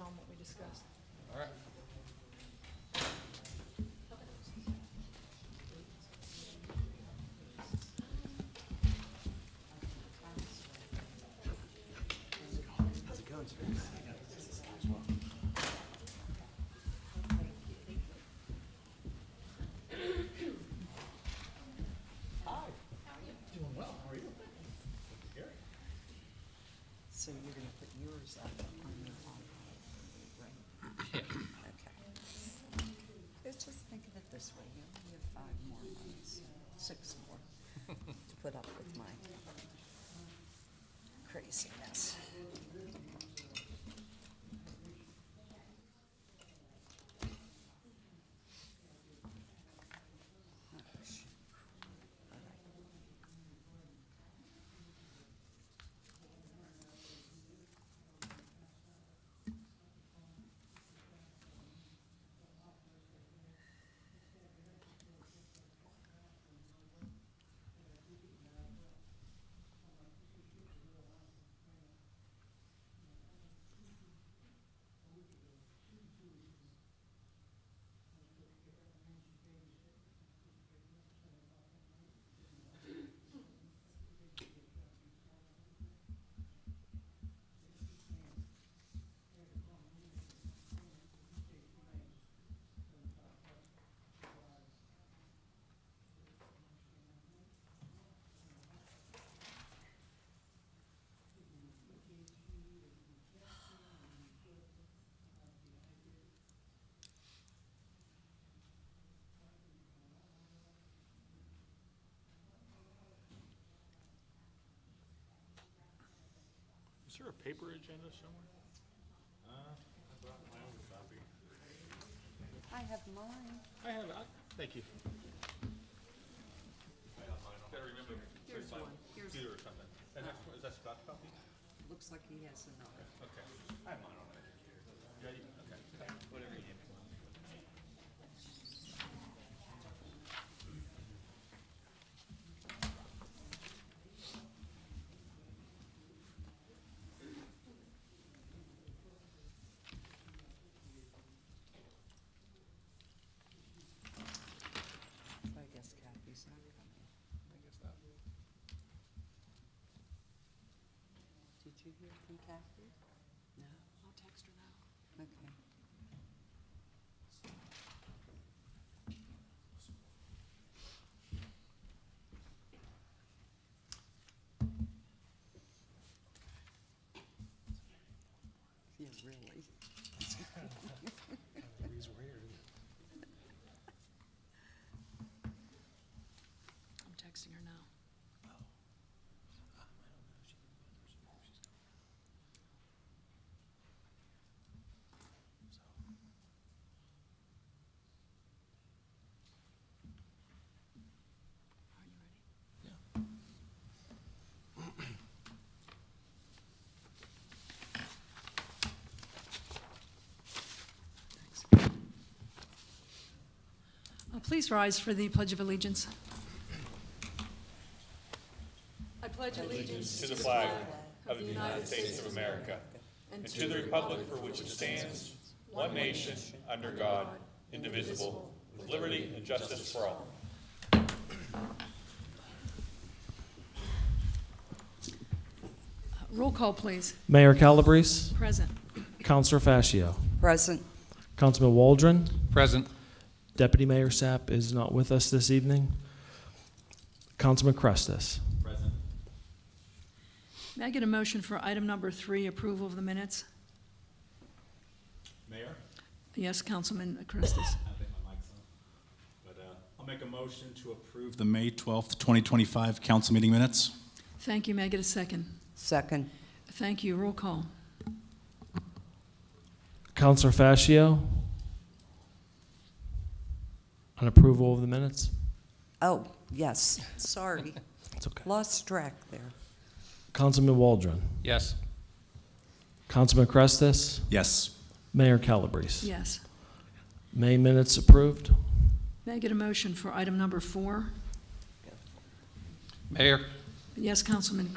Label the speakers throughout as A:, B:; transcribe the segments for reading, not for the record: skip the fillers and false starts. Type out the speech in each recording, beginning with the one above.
A: tell them what we discussed.
B: All right.
C: How's it going, sir?
B: Doing well. How are you?
D: So you're gonna put yours up on your iPad, right?
B: Yeah.
D: Okay. It's just think of it this way, you only have 5 more months, 6 more to put up with my craziness. Oh, shoot. All right.
E: Is there a paper agenda somewhere? I brought my own copy.
D: I have mine.
E: I have, thank you. Gotta remember.
D: Here's one. Here's,
E: Computer or something. Is that Scott's copy?
D: looks like he has another.
E: Okay. I have mine on my computer. Yeah, okay. Whatever you need.
D: So I guess Kathy's not coming.
B: I guess not.
D: Did you hear from Kathy? No?
A: I'll text her now.
D: Okay. Yeah, really.
C: He's weird.
A: I'm texting her now. Are you ready? Please rise for the Pledge of Allegiance. I pledge allegiance
E: To the flag of the United States of America and to the republic for which it stands, one nation, under God, indivisible, with liberty and justice for all.
A: Roll call, please.
F: Mayor Calabrese,
A: Present.
F: Councilor Fascio,
D: Present.
F: Councilman Waldron,
B: Present.
F: Deputy Mayor Sapp is not with us this evening. Councilman Crestis.
E: Present.
A: May I get a motion for item number 3, approval of the minutes?
E: Mayor?
A: Yes, Councilman Christis.
E: I think my mic's on. But I'll make a motion to approve the May 12th, 2025 council meeting minutes.
A: Thank you. May I get a second?
D: Second.
A: Thank you. Roll call.
F: Councilor Fascio. On approval of the minutes?
D: Oh, yes, sorry.
F: It's okay.
D: Lost track there.
F: Councilman Waldron,
B: Yes.
F: Councilman Crestis,
E: Yes.
F: Mayor Calabrese.
A: Yes.
F: May minutes approved.
A: May I get a motion for item number 4?
B: Mayor,
A: Yes, Councilman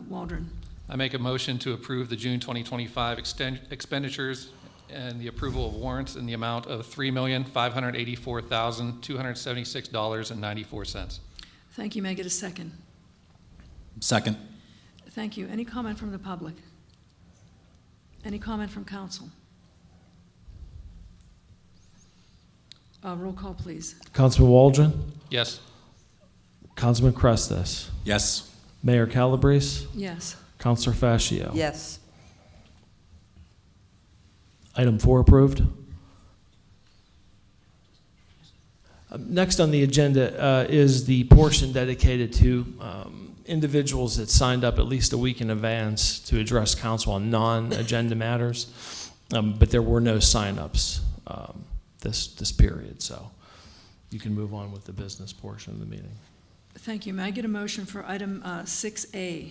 A: Waldron.
B: I make a motion to approve the June 2025 expenditures and the approval of warrants in the amount of $3,584,276.94.
A: Thank you. May I get a second?
G: Second.
A: Thank you. Any comment from the public? Any comment from council? Roll call, please.
F: Councilman Waldron,
B: Yes.
F: Councilman Crestus,
G: Yes.
F: Mayor Calabrese,
A: Yes.
F: Councilor Fascio.
D: Yes.
F: Item 4 approved. Next on the agenda is the portion dedicated to individuals that signed up at least a week in advance to address council on non-agenda matters, but there were no sign-ups this period, so you can move on with the business portion of the meeting.
A: Thank you. May I get a motion for item 6A?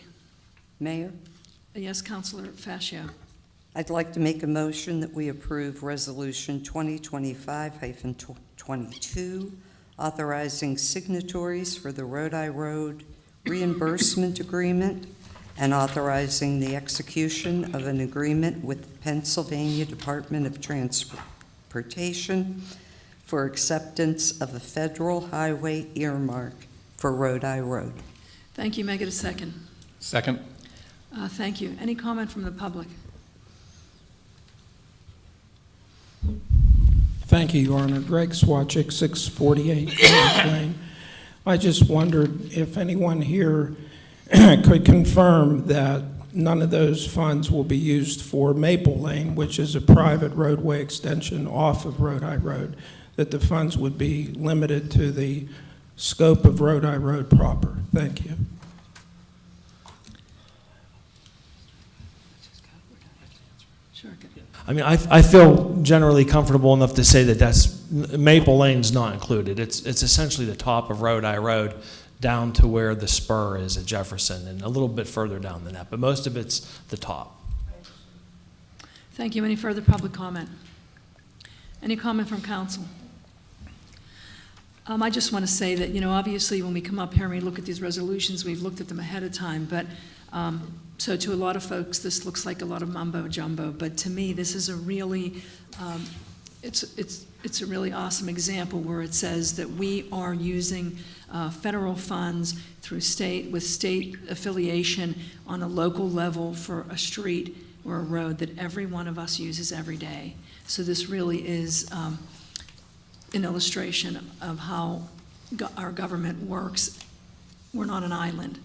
D: Mayor,
A: Yes, Councilor Fascio.
D: I'd like to make a motion that we approve Resolution 2025-22, authorizing signatories for the Rodi Road reimbursement agreement and authorizing the execution of an agreement with the Pennsylvania Department of Transportation for acceptance of a federal highway earmark for Rodi Road.
A: Thank you. May I get a second?
B: Second.
A: Thank you. Any comment from the public?
H: Thank you, Your Honor. Greg Swatchick, 648 Orange Lane. I just wondered if anyone here could confirm that none of those funds will be used for Maple Lane, which is a private roadway extension off of Rodi Road, that the funds would be limited to the scope of Rodi Road proper. Thank you.
A: Sure.
F: I mean, I feel generally comfortable enough to say that Maple Lane's not included. It's essentially the top of Rodi Road down to where the spur is at Jefferson and a little bit further down than that, but most of it's the top.
A: Thank you. Any further public comment? Any comment from council? I just want to say that, obviously when we come up here and we look at these resolutions, we've looked at them ahead of time, but so to a lot of folks, this looks like a lot of mumbo jumbo, but to me, this is a really, it's a really awesome example where it says that we are using federal funds through with state affiliation on a local level for a street or a road that every one of us uses every day. So this really is an illustration of how our government works. We're not an island.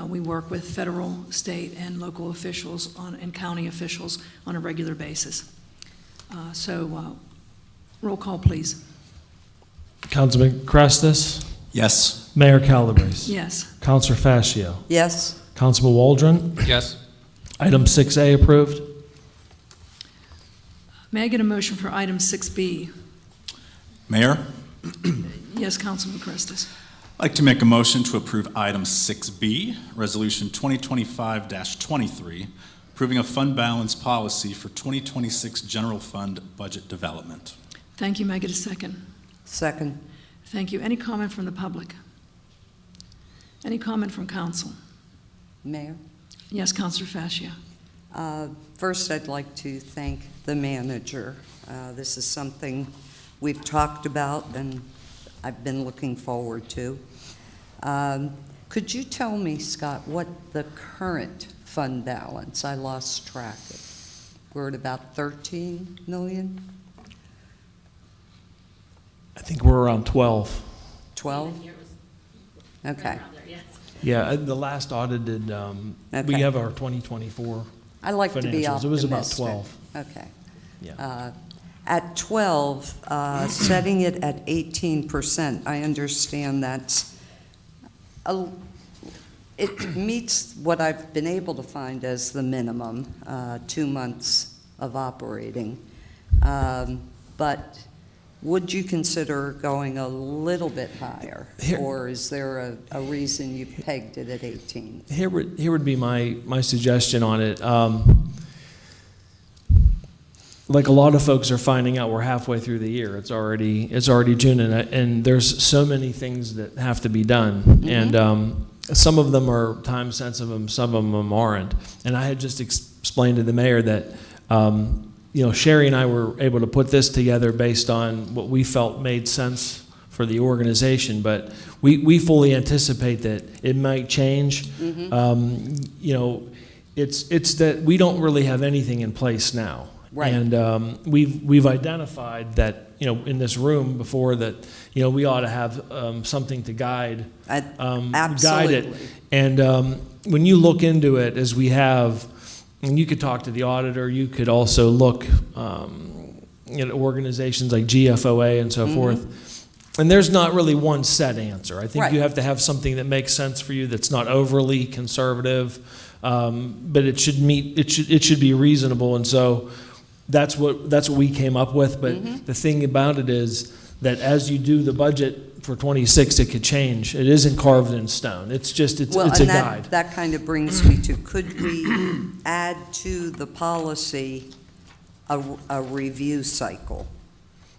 A: We work with federal, state, and local officials and county officials on a regular basis. Roll call, please.
F: Councilman Crestus,
G: Yes.
F: Mayor Calabrese,
A: Yes.
F: Councilor Fascio,
D: Yes.
F: Councilman Waldron.
B: Yes.
F: Item 6A approved.
A: May I get a motion for item 6B?
G: Mayor,
A: Yes, Councilman Crestus.
G: I'd like to make a motion to approve item 6B, Resolution 2025-23, approving a fund balance policy for 2026 general fund budget development.
A: Thank you. May I get a second?
D: Second.
A: Thank you. Any comment from the public? Any comment from council?
D: Mayor?
A: Yes, Councilor Fascio.
D: First, I'd like to thank the manager. This is something we've talked about and I've been looking forward to. Could you tell me, Scott, what the current fund balance? I lost track. We're at about 13 million?
F: I think we're around 12.
D: 12? Okay.
F: Yeah, the last audited, we
D: Okay.
F: have our 2024
D: I like to be
F: financials.
D: optimistic.
F: It was about 12.
D: Okay.
F: Yeah.
D: At 12, setting it at 18%, I understand it meets what I've been able to find as the minimum, 2 months of operating. But would you consider going a little bit higher? Or is there a reason you pegged it at 18?
F: Here would be my suggestion on it. Like a lot of folks are finding out, we're halfway through the year. It's already June, and there's so many things that have to be done,
D: Mm-hmm.
F: and some of them are time sensitive, and some of them aren't. And I had just explained to the mayor that Sherry and I were able to put this together based on what we felt made sense for the organization, but we fully anticipate that it might change. It's that we don't really have anything in place now.
D: Right.
F: And we've identified that, in this room before that, we ought to have something to guide guide it.
D: Absolutely.
F: And when you look into it, as we have, and you could talk to the auditor, you could also look at organizations like GFOA and so forth. And there's not really one set answer. I think
D: Right.
F: you have to have something that makes sense for you, that's not overly conservative, but it should meet. It should be reasonable. And so that's what we came up with. But the thing about it is that as you do the budget for 26, it could change. It isn't carved in stone. It's just it's a guide.
D: That kind of brings me to, could we add to the policy a review cycle?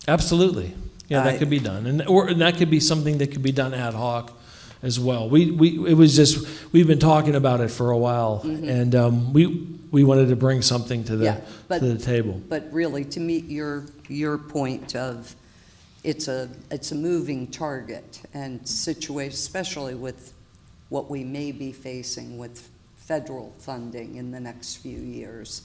F: Absolutely. Yeah, that could be done, and that could be something that could be done ad hoc as well. We've been talking about it for a while, and we wanted to bring something to the table.
D: But really, to meet your point of, it's a moving target, and especially with what we may be facing with federal funding in the next few years.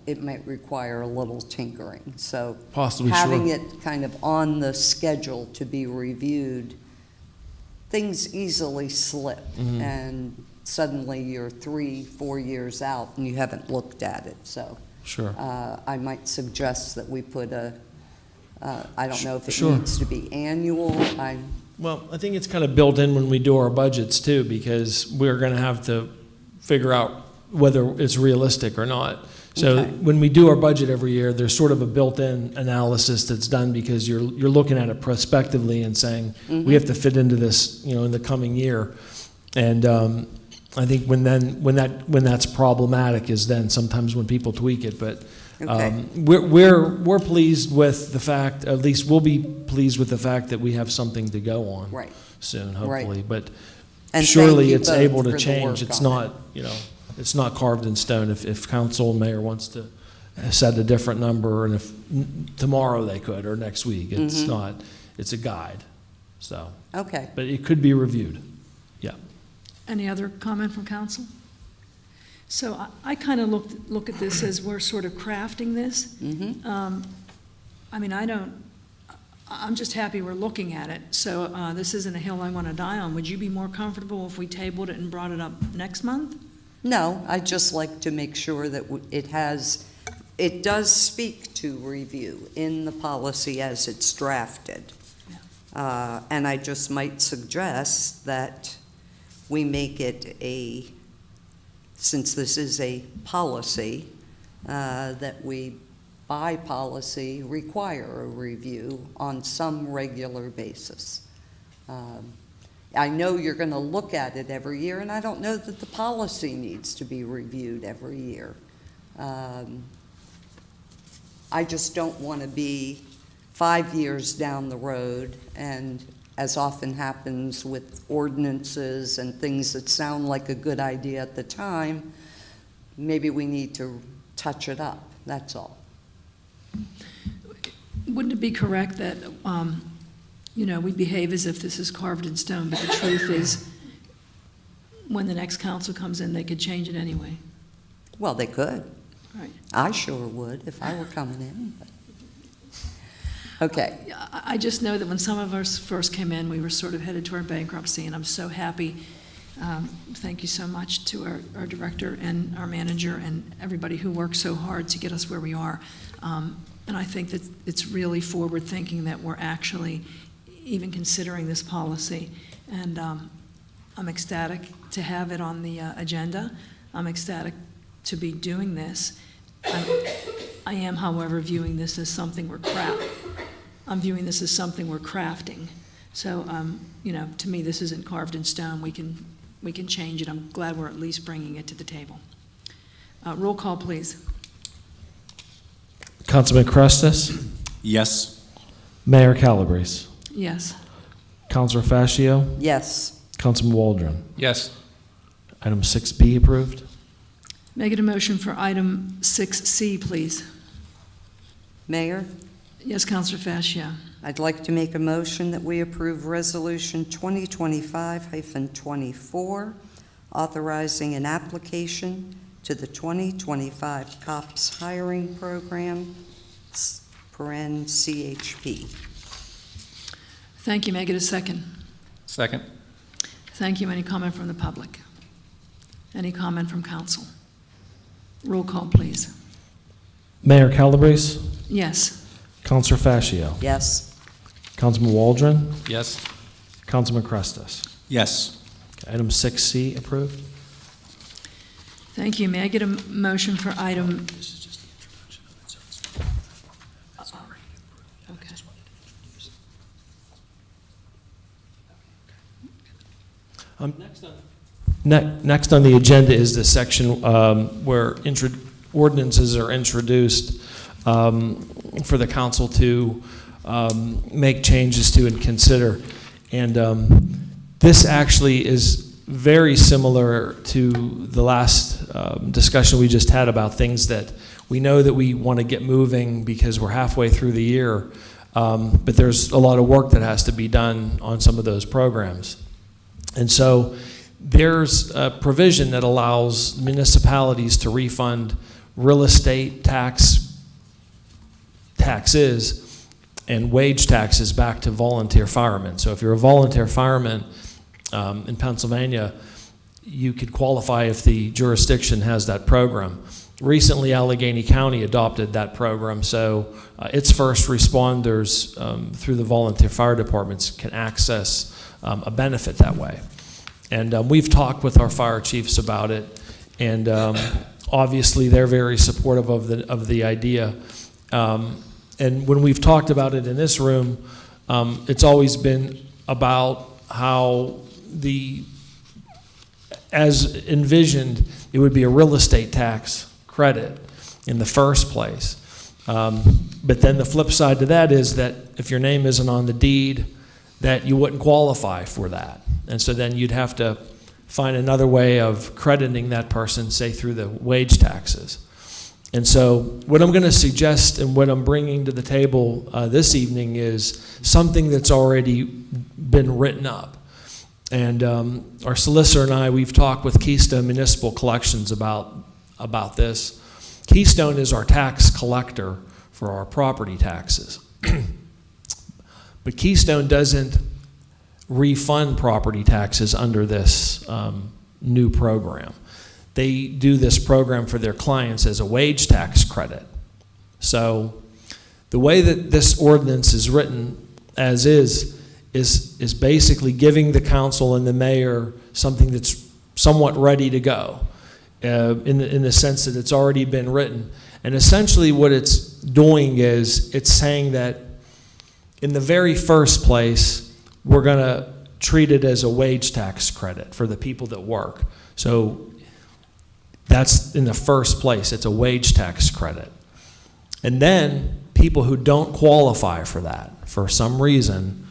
D: It might require a little tinkering. So
F: Possibly,
D: having
F: sure.
D: it kind of on the schedule to be reviewed, things easily slip, and suddenly you're 3-4 years out and you haven't looked at it. So
F: Sure.
D: I might suggest that we put I don't know if it
F: Sure.
D: needs to be annual.
F: Well, I think it's kind of built in when we do our budgets too, because we're going to have to figure out whether it's realistic or not. So
D: Okay.
F: when we do our budget every year, there's sort of a built-in analysis that's done, because you're looking at it prospectively and saying, we have to fit into this, in the coming year. And I think when that's problematic is then sometimes when people tweak it. But
D: Okay.
F: we're pleased with the fact, at least we'll be pleased with the fact that we have something to go on
D: Right.
F: soon, hopefully.
D: Right.
F: But
D: And
F: surely
D: thank you
F: it's
D: both
F: able
D: for
F: to
D: the
F: change.
D: work
F: It's
D: on
F: not, it's not carved in stone. If council and mayor wants to set a different number, and if tomorrow they could, or next week, it's not, it's a guide. So,
D: Okay.
F: but it could be reviewed. Yeah.
A: Any other comment from council? So I kind of look at this as we're sort of crafting this. I'm just happy we're looking at it. So this isn't a hill I want to die on. Would you be more comfortable if we tabled it and brought it up next month?
D: No, I'd just like to make sure that it does speak to review in the policy as it's drafted. And I just might suggest that we make it since this is a policy, that we, by policy, require a review on some regular basis. I know you're going to look at it every year, and I don't know that the policy needs to be reviewed every year. I just don't want to be 5 years down the road, and as often happens with ordinances and things that sound like a good idea at the time, maybe we need to touch it up, that's all.
A: Wouldn't it be correct that, we behave as if this is carved in stone, but the truth is, when the next council comes in, they could change it anyway?
D: Well, they could.
A: Right.
D: I sure would if I were coming in. But. Okay.
A: I just know that when some of us first came in, we were sort of headed toward bankruptcy, and I'm so happy. Thank you so much to our director and our manager and everybody who worked so hard to get us where we are. And I think that it's really forward-thinking that we're actually even considering this policy. And I'm ecstatic to have it on the agenda. I'm ecstatic to be doing this. I am, however, viewing this as something I'm viewing this as something we're crafting. So, to me, this isn't carved in stone. We can change it. I'm glad we're at least bringing it to the table. Roll call, please.
F: Councilman Crestus,
G: Yes.
F: Mayor Calabrese,
A: Yes.
F: Councilor Fascio,
D: Yes.
F: Councilman Waldron.
B: Yes.
F: Item 6B approved.
A: Make it a motion for item 6C, please.
D: Mayor,
A: Yes, Counselor Fascia.
D: I'd like to make a motion that we approve Resolution 2025-24, authorizing an application to the 2025 COPS hiring program, paren CHP.
A: Thank you. May I get a second?
B: Second.
A: Thank you. Any comment from the public? Any comment from council? Roll call, please.
F: Mayor Calabrese,
A: Yes.
F: Councilor Fascio,
D: Yes.
F: Councilman Waldron,
B: Yes.
F: Councilman Crestus.
G: Yes.
F: Okay, item 6C approved.
A: Thank you. May I get a motion for item? Okay.
F: Next on the agenda is the section where ordinances are introduced for the council to make changes to and consider. And this actually is very similar to the last discussion we just had about things that we know that we want to get moving because we're halfway through the year, but there's a lot of work that has to be done on some of those programs. And so there's a provision that allows municipalities to refund real estate taxes and wage taxes back to volunteer firemen. So if you're a volunteer fireman in Pennsylvania, you could qualify if the jurisdiction has that program. Recently, Allegheny County adopted that program, so its first responders through the volunteer fire departments can access a benefit that way. And we've talked with our fire chiefs about it, and obviously they're very supportive of the idea. And when we've talked about it in this room, it's always been about how as envisioned, it would be a real estate tax credit in the first place. But then the flip side to that is that if your name isn't on the deed, that you wouldn't qualify for that. And so then you'd have to find another way of crediting that person, say through the wage taxes. And so what I'm going to suggest and what I'm bringing to the table this evening is something that's already been written up. And our solicitor and I, we've talked with Keystone Municipal Collections about this. Keystone is our tax collector for our property taxes. But Keystone doesn't refund property taxes under this new program. They do this program for their clients as a wage tax credit. So the way that this ordinance is written as is basically giving the council and the mayor something that's somewhat ready to go in the sense that it's already been written. And essentially what it's doing is it's saying that in the very first place, we're going to treat it as a wage tax credit for the people that work. So that's in the first place, it's a wage tax credit. And then people who don't qualify for that for some reason,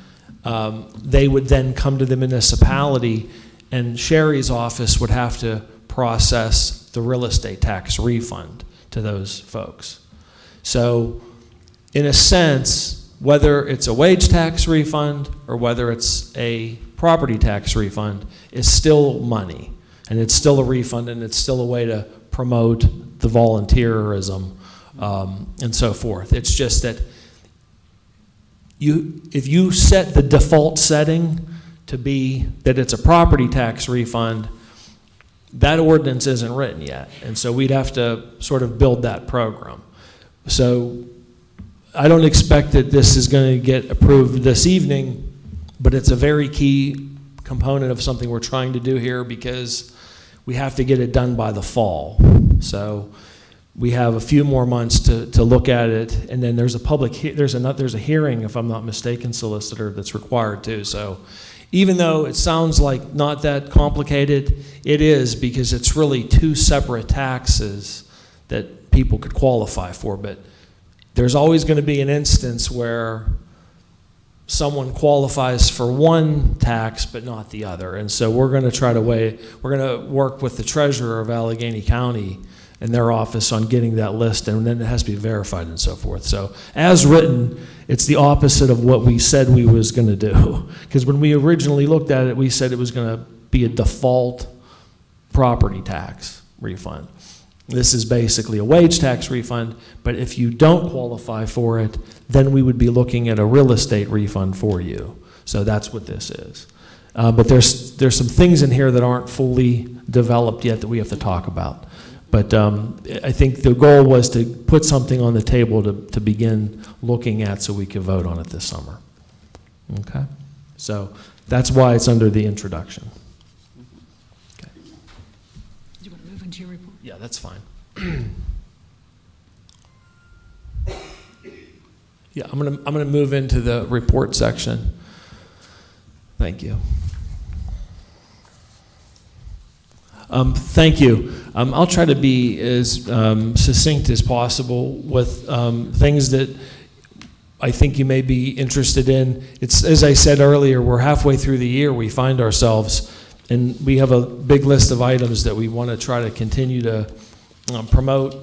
F: they would then come to the municipality and Sherry's office would have to process the real estate tax refund to those folks. So in a sense, whether it's a wage tax refund or whether it's a property tax refund, is still money. And it's still a refund, and it's still a way to promote the volunteerism and so forth. It's just that if you set the default setting to be that it's a property tax refund, that ordinance isn't written yet. And so we'd have to sort of build that program. So I don't expect that this is going to get approved this evening, but it's a very key component of something we're trying to do here because we have to get it done by the fall. So we have a few more months to look at it, and then there's a hearing, if I'm not mistaken, solicitor, that's required too. So even though it sounds like not that complicated, it is because it's really two separate taxes that people could qualify for. But there's always going to be an instance where someone qualifies for one tax but not the other. And so we're going to work with the treasurer of Allegheny County in their office on getting that list, and then it has to be verified and so forth. So as written, it's the opposite of what we said we was going to do. Because when we originally looked at it, we said it was going to be a default property tax refund. This is basically a wage tax refund, but if you don't qualify for it, then we would be looking at a real estate refund for you. So that's what this is. But there's some things in here that aren't fully developed yet that we have to talk about. But I think the goal was to put something on the table to begin looking at so we could vote on it this summer. Okay? So that's why it's under the introduction. Okay.
A: Do you want to move into your report?
F: Yeah, that's fine. Yeah, I'm gonna move into the report section. Thank you. Thank you. I'll try to be as succinct as possible with things that I think you may be interested in. It's, as I said earlier, we're halfway through the year. We find ourselves, and we have a big list of items that we want to try to continue to promote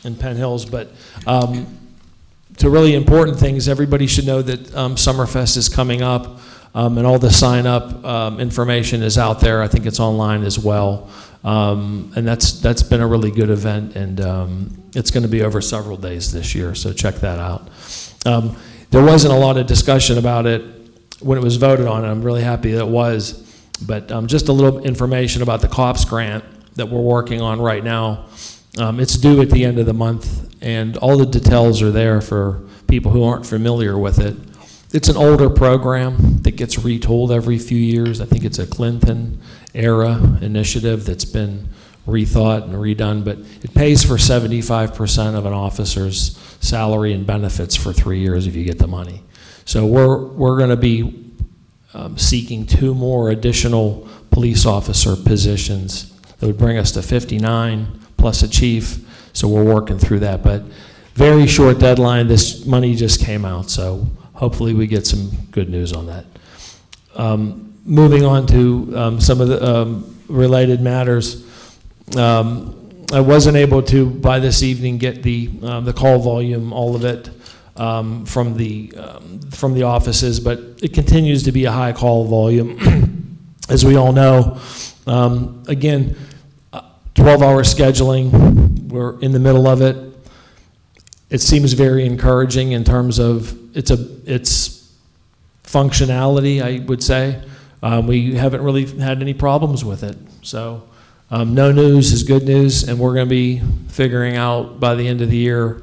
F: in Penn Hills. But to really important things, everybody should know that Summerfest is coming up, and all the sign-up information is out there. I think it's online as well. And that's been a really good event, and it's going to be over several days this year, so check that out. There wasn't a lot of discussion about it when it was voted on, and I'm really happy that it was, but just a little information about the COPS grant that we're working on right now. It's due at the end of the month, and all the details are there for people who aren't familiar with it. It's an older program that gets retooled every few years. I think it's a Clinton-era initiative that's been rethought and redone, but it pays for 75% of an officer's salary and benefits for 3 years if you get the money. So we're going to be seeking 2 more additional police officer positions that would bring us to 59 plus a chief. So we're working through that, but very short deadline. This money just came out, so hopefully we get some good news on that. Moving on to some of the related matters. I wasn't able to, by this evening, get the call volume, all of it, from the offices, but it continues to be a high call volume, as we all know. Again, 12-hour scheduling, we're in the middle of it. It seems very encouraging in terms of its functionality, I would say. We haven't really had any problems with it. So no news is good news, and we're going to be figuring out by the end of the year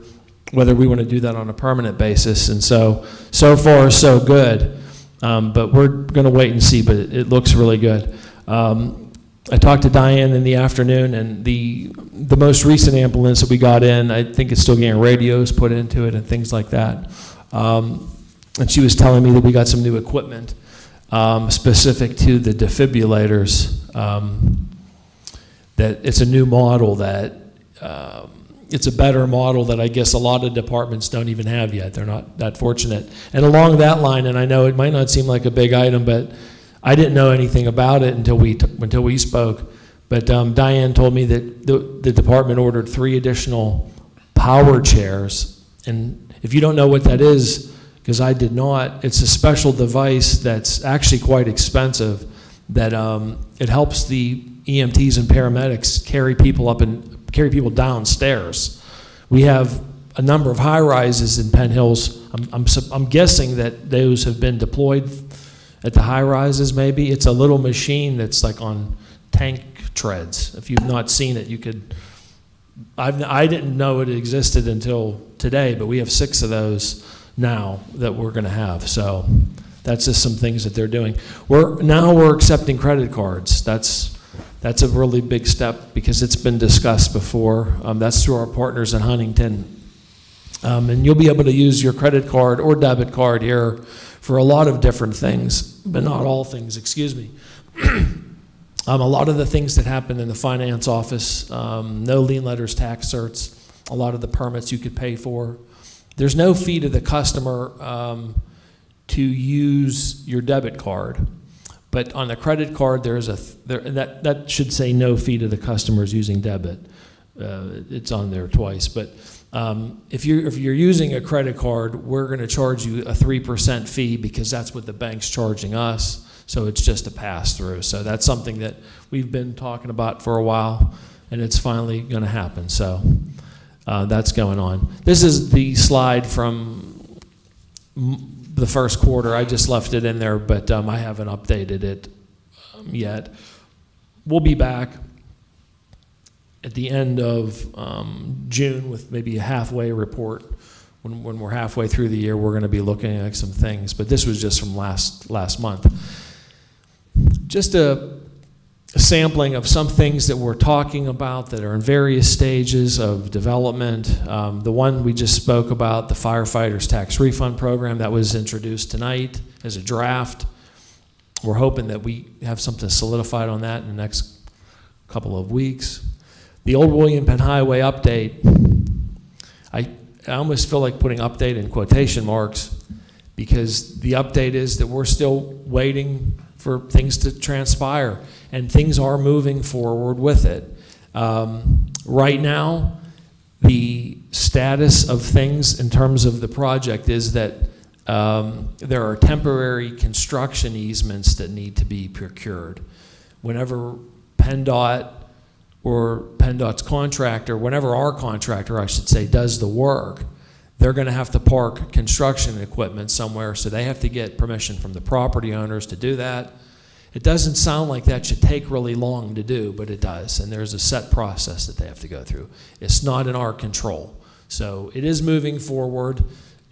F: whether we want to do that on a permanent basis. And so far, so good. But we're going to wait and see, but it looks really good. I talked to Diane in the afternoon, and the most recent ambulance that we got in, I think it's still getting radios put into it and things like that. And she was telling me that we got some new equipment specific to the defibrillators, that it's a new model that it's a better model that I guess a lot of departments don't even have yet. They're not that fortunate. And along that line, and I know it might not seem like a big item, but I didn't know anything about it until we spoke. But Diane told me that the department ordered 3 additional power chairs. And if you don't know what that is, because I did not, it's a special device that's actually quite expensive that it helps the EMTs and paramedics carry people up and carry people downstairs. We have a number of high rises in Penn Hills. I'm guessing that those have been deployed at the high rises. Maybe it's a little machine that's like on tank treads. If you've not seen it, you could. I didn't know it existed until today, but we have 6 of those now that we're going to have. So that's just some things that they're doing. We're accepting credit cards. That's a really big step because it's been discussed before. That's through our partners in Huntington. And you'll be able to use your credit card or debit card here for a lot of different things, but not all things, excuse me. A lot of the things that happen in the finance office, no lien letters, tax certs, a lot of the permits you could pay for. There's no fee to the customer to use your debit card. But on the credit card, that should say no fee to the customers using debit. It's on there twice. But if you're using a credit card, we're going to charge you a 3% fee because that's what the bank's charging us. So it's just a pass-through. So that's something that we've been talking about for a while, and it's finally going to happen. So that's going on. This is the slide from the first quarter. I just left it in there, but I haven't updated it yet. We'll be back at the end of June with maybe a halfway report. When we're halfway through the year, we're going to be looking at some things. But this was just from last month. Just a sampling of some things that we're talking about that are in various stages of development. The one we just spoke about, the firefighters tax refund program, that was introduced tonight as a draft. We're hoping that we have something solidified on that in the next couple of weeks. The old William Penn Highway update, I almost feel like putting update in quotation marks because the update is that we're still waiting for things to transpire, and things are moving forward with it. Right now, the status of things in terms of the project is that there are temporary construction easements that need to be procured. Whenever PennDOT or PennDOT's contractor, whenever our contractor, I should say, does the work, they're going to have to park construction equipment somewhere, so they have to get permission from the property owners to do that. It doesn't sound like that should take really long to do, but it does, and there's a set process that they have to go through. It's not in our control. So it is moving forward,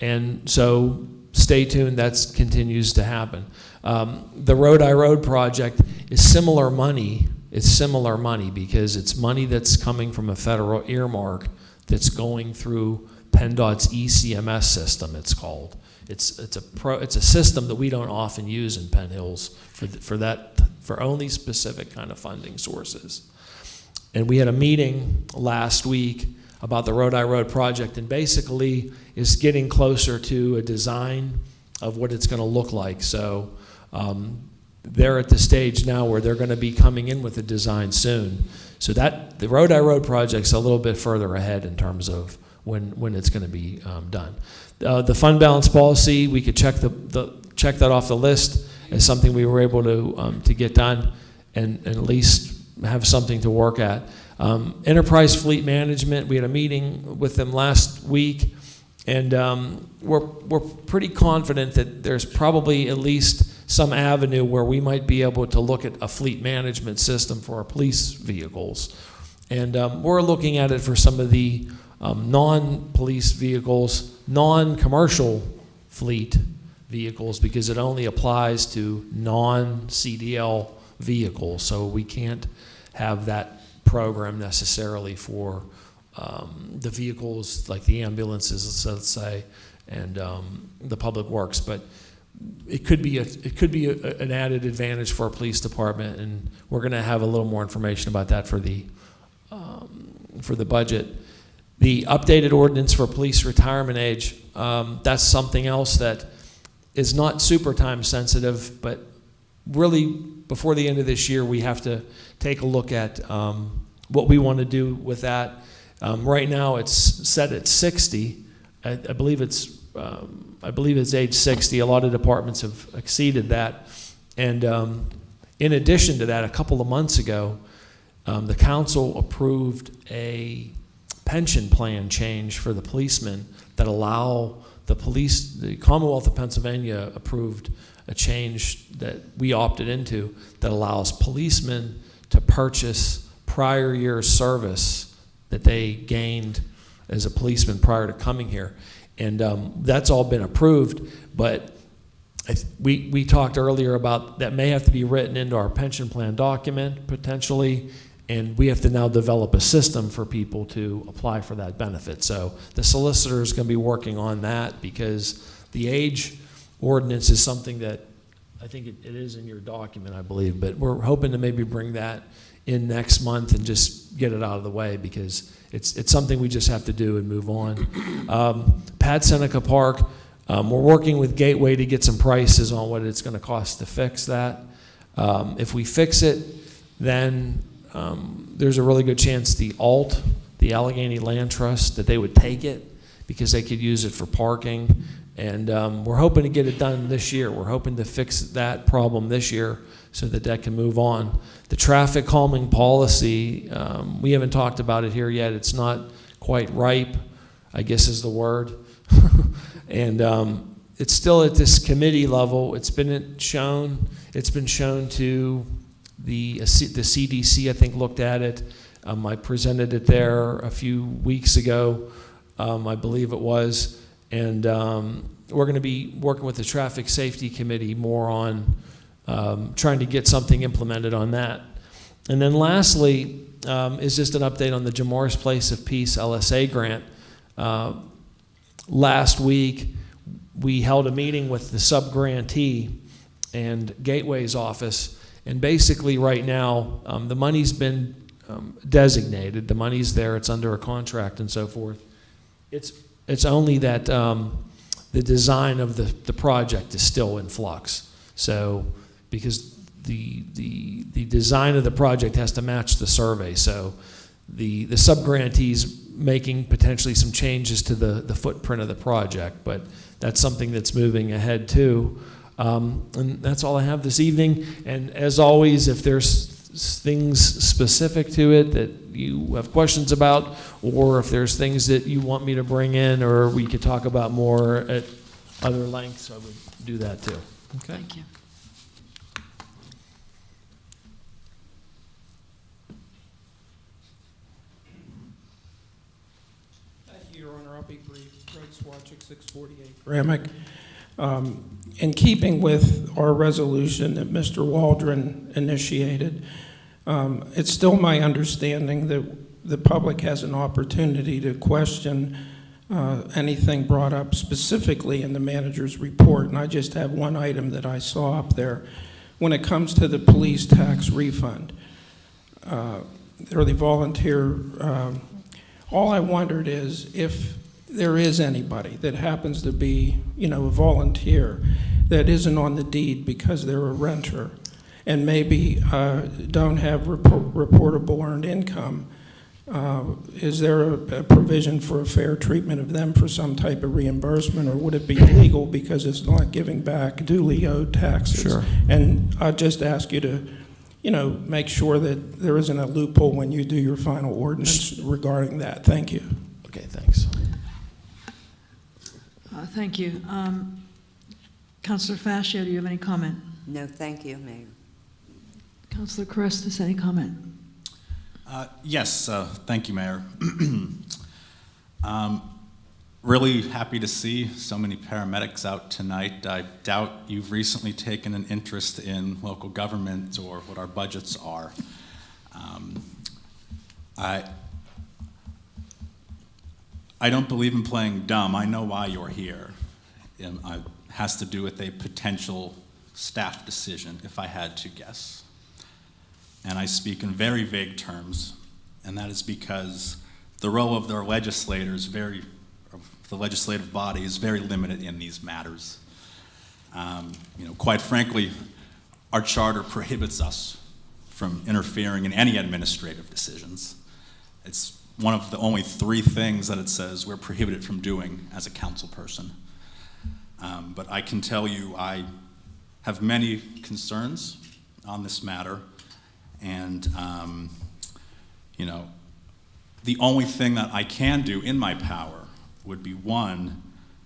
F: and so stay tuned, that continues to happen. The Rodi Road project is similar money. It's similar money because it's money that's coming from a federal earmark that's going through PennDOT's ECMS system, it's called. It's a system that we don't often use in Penn Hills for only specific kind of funding sources. And we had a meeting last week about the Rodi Road project, and basically is getting closer to a design of what it's going to look like. So they're at the stage now where they're going to be coming in with a design soon. So that the Rodi Road project's a little bit further ahead in terms of when it's going to be done. The fund balance policy, we could check check that off the list as something we were able to get done and at least have something to work at. Enterprise fleet management, we had a meeting with them last week, and we're pretty confident that there's probably at least some avenue where we might be able to look at a fleet management system for our police vehicles. And we're looking at it for some of the non-police vehicles, non-commercial fleet vehicles, because it only applies to non-CDL vehicles. So we can't have that program necessarily for the vehicles like the ambulances, let's say, and the public works. But it could be an added advantage for our police department, and we're going to have a little more information about that for the budget. The updated ordinance for police retirement age, that's something else that is not super time sensitive, but really before the end of this year, we have to take a look at what we want to do with that. Right now, it's set at 60. I believe it's age 60. A lot of departments have exceeded that. And in addition to that, a couple of months ago, the council approved a pension plan change for the policemen that allow the Commonwealth of Pennsylvania approved a change that we opted into that allows policemen to purchase prior year's service that they gained as a policeman prior to coming here. And that's all been approved, but we talked earlier about that may have to be written into our pension plan document potentially, and we have to now develop a system for people to apply for that benefit. So the solicitor is going to be working on that because the age ordinance is something that I think it is in your document, I believe, but we're hoping to maybe bring that in next month and just get it out of the way because it's something we just have to do and move on. Pat Seneca Park, we're working with Gateway to get some prices on what it's going to cost to fix that. If we fix it, then there's a really good chance the the Allegheny Land Trust, that they would take it because they could use it for parking. And we're hoping to get it done this year. We're hoping to fix that problem this year so that that can move on. The traffic calming policy, we haven't talked about it here yet. It's not quite ripe, I guess is the word. And it's still at this committee level. It's been shown to the CDC, I think, looked at it. I presented it there a few weeks ago, I believe it was. And we're going to be working with the Traffic Safety Committee more on trying to get something implemented on that. And then lastly is just an update on the Jamar's Place of Peace LSA grant. Last week, we held a meeting with the sub-grantee and Gateway's office. And basically right now, the money's been designated. The money's there. It's under a contract and so forth. It's only that the design of the project is still in flux. So because the design of the project has to match the survey. So the sub-grantee's making potentially some changes to the footprint of the project, but that's something that's moving ahead too. And that's all I have this evening. And as always, if there's things specific to it that you have questions about, or if there's things that you want me to bring in or we could talk about more at other lengths, I would do that too. Okay.
A: Thank you.
H: Thank you, Your Honor. I'll be brief. Greg Swatchik, 648 Gramick. In keeping with our resolution that Mr. Waldron initiated, it's still my understanding that the public has an opportunity to question anything brought up specifically in the manager's report. And I just have one item that I saw up there. When it comes to the police tax refund, or the volunteer, all I wondered is if there is anybody that happens to be, a volunteer that isn't on the deed because they're a renter and maybe don't have reportable earned income, is there a provision for a fair treatment of them for some type of reimbursement, or would it be illegal because it's not giving back duly owed taxes?
F: Sure.
H: And I'd just ask you to, make sure that there isn't a loophole when you do your final ordinance regarding that. Thank you.
F: Okay, thanks.
A: Thank you. Councilor Fascio, do you have any comment?
D: No, thank you, Mayor.
A: Councilor Christus, any comment?
G: Yes, thank you, Mayor. Really happy to see so many paramedics out tonight. I doubt you've recently taken an interest in local government or what our budgets are. I don't believe in playing dumb. I know why you're here. It has to do with a potential staff decision, if I had to guess. And I speak in very vague terms, and that is because the role of their legislators, the legislative body, is very limited in these matters. Quite frankly, our charter prohibits us from interfering in any administrative decisions. It's one of the only 3 things that it says we're prohibited from doing as a council person. But I can tell you I have many concerns on this matter, and the only thing that I can do in my power would be, 1,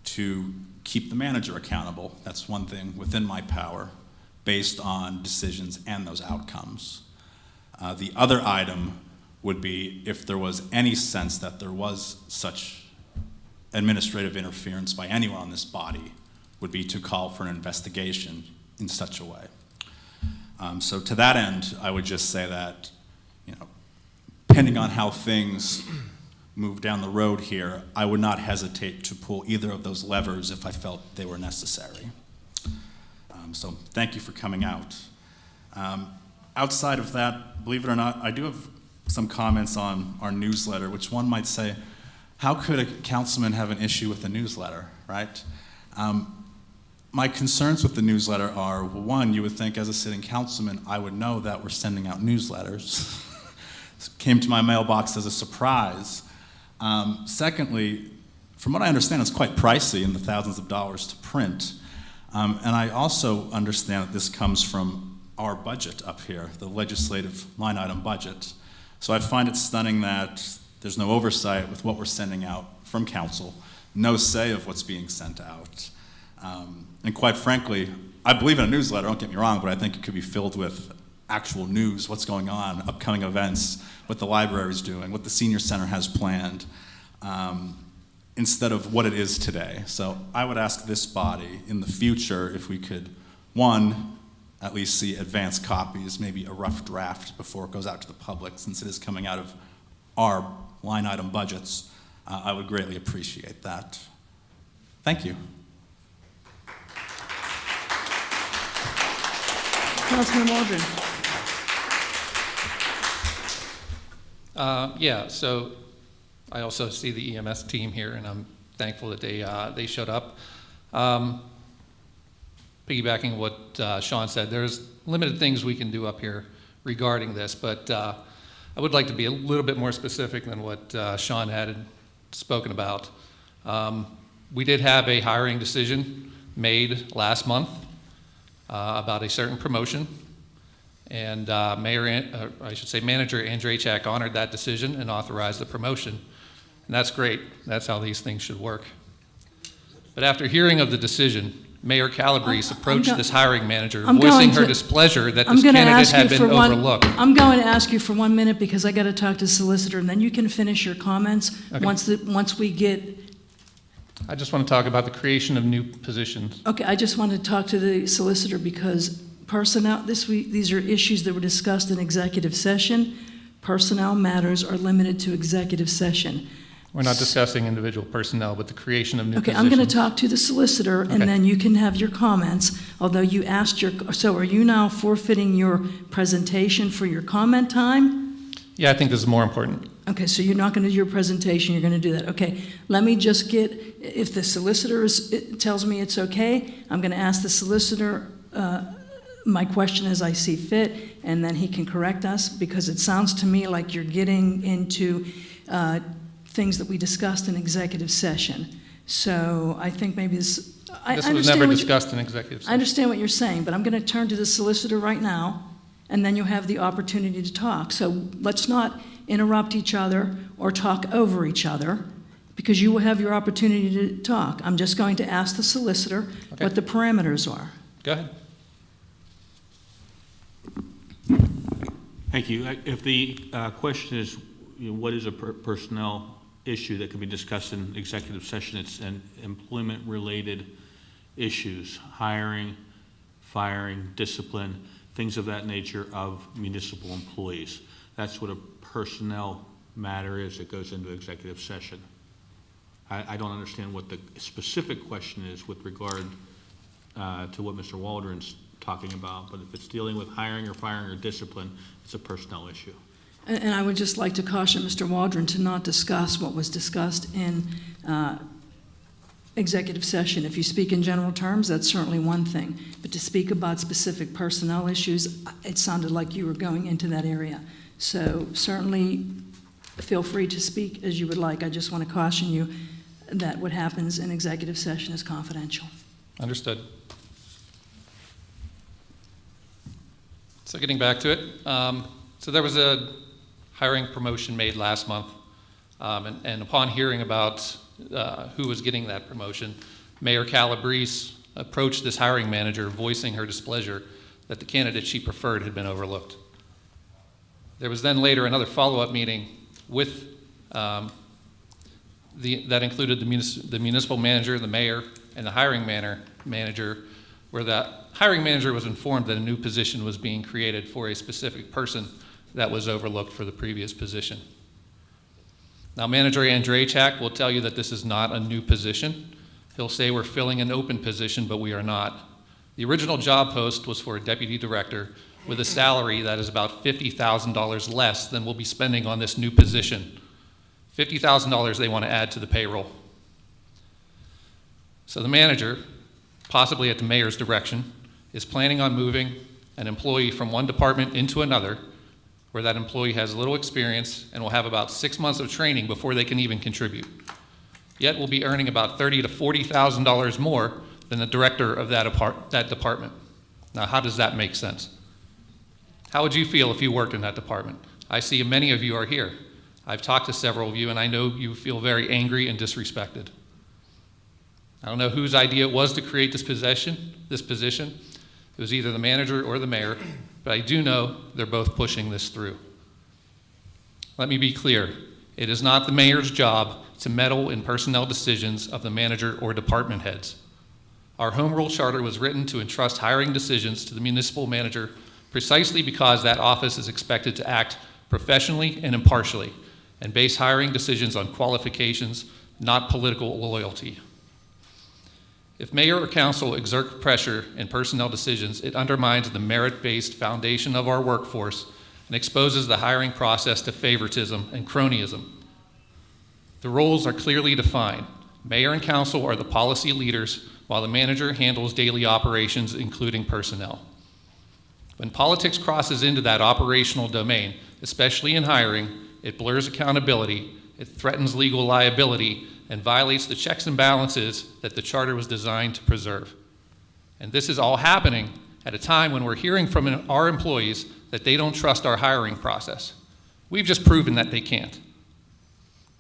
G: to keep the manager accountable. That's one thing within my power based on decisions and those outcomes. The other item would be if there was any sense that there was such administrative interference by anyone on this body, would be to call for an investigation in such a way. So to that end, I would just say that, depending on how things move down the road here, I would not hesitate to pull either of those levers if I felt they were necessary. So thank you for coming out. Outside of that, believe it or not, I do have some comments on our newsletter, which one might say, how could a councilman have an issue with a newsletter, right? My concerns with the newsletter are, well, 1, you would think as a sitting councilman, I would know that we're sending out newsletters. came to my mailbox as a surprise. Secondly, from what I understand, it's quite pricey, in the thousands of dollars to print. And I also understand that this comes from our budget up here, the legislative line item budget. So I find it stunning that there's no oversight with what we're sending out from council, no say of what's being sent out. And quite frankly, I believe in a newsletter, don't get me wrong, but I think it could be filled with actual news, what's going on, upcoming events, what the library's doing, what the senior center has planned, instead of what it is today. So I would ask this body in the future if we could, one, at least see advanced copies, maybe a rough draft before it goes out to the public, since it is coming out of our line item budgets. I would greatly appreciate that. Thank you.
A: Councilman Waldron.
B: Yeah, so I also see the EMS team here, and I'm thankful that they showed up. Piggybacking what Sean said, there's limited things we can do up here regarding this, but I would like to be a little bit more specific than what Sean had spoken about. We did have a hiring decision made last month about a certain promotion, and Manager Andrzejczak honored that decision and authorized the promotion, and that's great. That's how these things should work. But after hearing of the decision, Mayor Calabrese approached this hiring manager, voicing her displeasure that this candidate had been overlooked.
A: I'm going to ask you for 1 minute because I got to talk to the solicitor, and then you can finish your comments
B: Okay.
A: once we get.
B: I just want to talk about the creation of new positions.
A: Okay, I just want to talk to the solicitor because personnel, these are issues that were discussed in executive session. Personnel matters are limited to executive session.
B: We're not discussing individual personnel, but the creation of new
A: Okay,
B: positions.
A: I'm going to talk to the solicitor, and
B: Okay.
A: then you can have your comments, although you asked so are you now forfeiting your presentation for your comment time?
B: Yeah, I think this is more important.
A: Okay, so you're not going to do your presentation, you're going to do that. Okay, let me just if the solicitor tells me it's okay, I'm going to ask the solicitor my question as I see fit, and then he can correct us, because it sounds to me like you're getting into things that we discussed in executive session. So I think maybe this, I
B: This was
A: understand
B: never
A: what you-
B: discussed in executive
A: I
B: session.
A: understand what you're saying, but I'm going to turn to the solicitor right now, and then you'll have the opportunity to talk. So let's not interrupt each other or talk over each other, because you will have your opportunity to talk. I'm just going to ask the solicitor
B: Okay.
A: what the parameters are.
B: Go ahead.
I: Thank you. If the question is, what is a personnel issue that can be discussed in executive session, it's an employment-related issues, hiring, firing, discipline, things of that nature of municipal employees. That's what a personnel matter is that goes into executive session. I don't understand what the specific question is with regard to what Mr. Waldron's talking about, but if it's dealing with hiring or firing or discipline, it's a personnel issue.
A: And I would just like to caution Mr. Waldron to not discuss what was discussed in executive session. If you speak in general terms, that's certainly one thing. But to speak about specific personnel issues, it sounded like you were going into that area. So certainly feel free to speak as you would like. I just want to caution you that what happens in executive session is confidential.
B: Understood. So getting back to it, so there was a hiring promotion made last month, and upon hearing about who was getting that promotion, Mayor Calabrese approached this hiring manager, voicing her displeasure that the candidate she preferred had been overlooked. There was then later another follow-up meeting with that included the municipal manager, the mayor, and the hiring manager, where the hiring manager was informed that a new position was being created for a specific person that was overlooked for the previous position. Now, Manager Andrzejczak will tell you that this is not a new position. He'll say we're filling an open position, but we are not. The original job post was for a deputy director with a salary that is about $50,000 less than we'll be spending on this new position. $50,000 they want to add to the payroll. So the manager, possibly at the mayor's direction, is planning on moving an employee from one department into another, where that employee has little experience and will have about 6 months of training before they can even contribute, yet will be earning about $30,000 to $40,000 more than the director of that department. Now, how does that make sense? How would you feel if you worked in that department? I see many of you are here. I've talked to several of you, and I know you feel very angry and disrespected. I don't know whose idea it was to create this position. It was either the manager or the mayor, but I do know they're both pushing this through. Let me be clear. It is not the mayor's job to meddle in personnel decisions of the manager or department heads. Our home rule charter was written to entrust hiring decisions to the municipal manager precisely because that office is expected to act professionally and impartially and base hiring decisions on qualifications, not political loyalty. If mayor or council exert pressure in personnel decisions, it undermines the merit-based foundation of our workforce and exposes the hiring process to favoritism and cronyism. The roles are clearly defined. Mayor and council are the policy leaders, while the manager handles daily operations, including personnel. When politics crosses into that operational domain, especially in hiring, it blurs accountability, it threatens legal liability, and violates the checks and balances that the charter was designed to preserve. And this is all happening at a time when we're hearing from our employees that they don't trust our hiring process. We've just proven that they can't.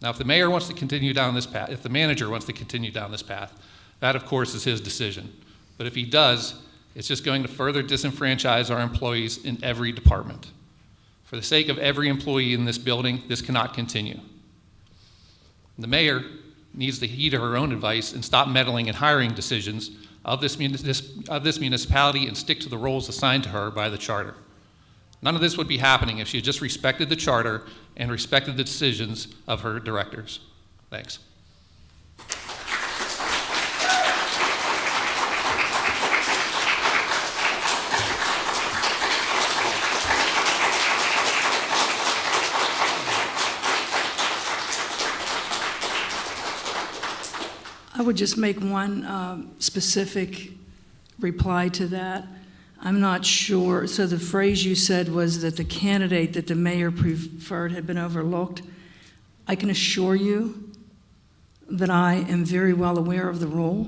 B: Now, if the mayor wants to continue down this path, if the manager wants to continue down this path, that of course is his decision. But if he does, it's just going to further disenfranchise our employees in every department. For the sake of every employee in this building, this cannot continue. The mayor needs to heed her own advice and stop meddling in hiring decisions of this municipality and stick to the roles assigned to her by the charter. None of this would be happening if she had just respected the charter and respected the decisions of her directors. Thanks.
A: I would just make one specific reply to that. I'm not sure. So the phrase you said was that the candidate that the mayor preferred had been overlooked. I can assure you that I am very well aware of the rule.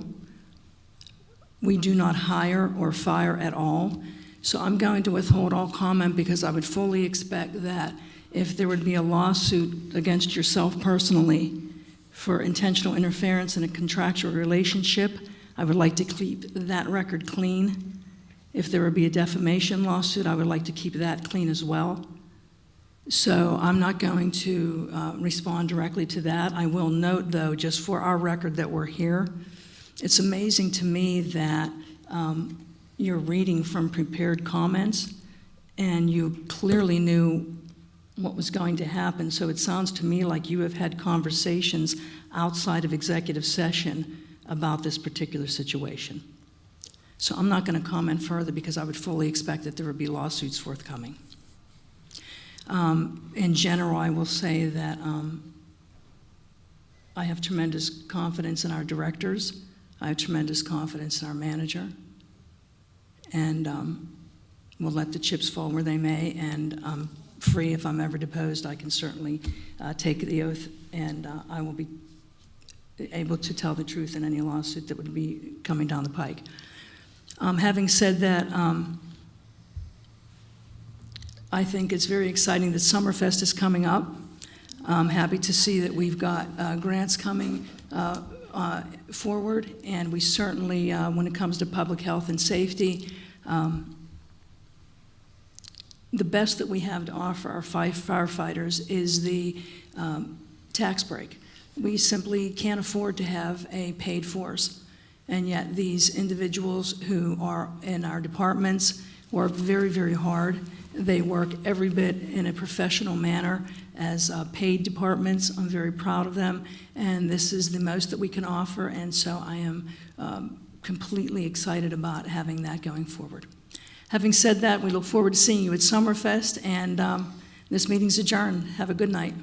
A: We do not hire or fire at all. So I'm going to withhold all comment because I would fully expect that if there would be a lawsuit against yourself personally for intentional interference in a contractual relationship, I would like to keep that record clean. If there would be a defamation lawsuit, I would like to keep that clean as well. So I'm not going to respond directly to that. I will note, though, just for our record that we're here, it's amazing to me that you're reading from prepared comments and you clearly knew what was going to happen. So it sounds to me like you have had conversations outside of executive session about this particular situation. So I'm not going to comment further because I would fully expect that there would be lawsuits forthcoming. In general, I will say that I have tremendous confidence in our directors. I have tremendous confidence in our manager. And we'll let the chips fall where they may, and free. If I'm ever deposed, I can certainly take the oath, and I will be able to tell the truth in any lawsuit that would be coming down the pike. Having said that, I think it's very exciting that Summerfest is coming up. I'm happy to see that we've got grants coming forward, and we certainly, when it comes to public health and safety, the best that we have to offer our firefighters is the tax break. We simply can't afford to have a paid force, and yet these individuals who are in our departments work very, very hard. They work every bit in a professional manner as paid departments. I'm very proud of them, and this is the most that we can offer, and so I am completely excited about having that going forward. Having said that, we look forward to seeing you at Summerfest, and this meeting's adjourned. Have a good night.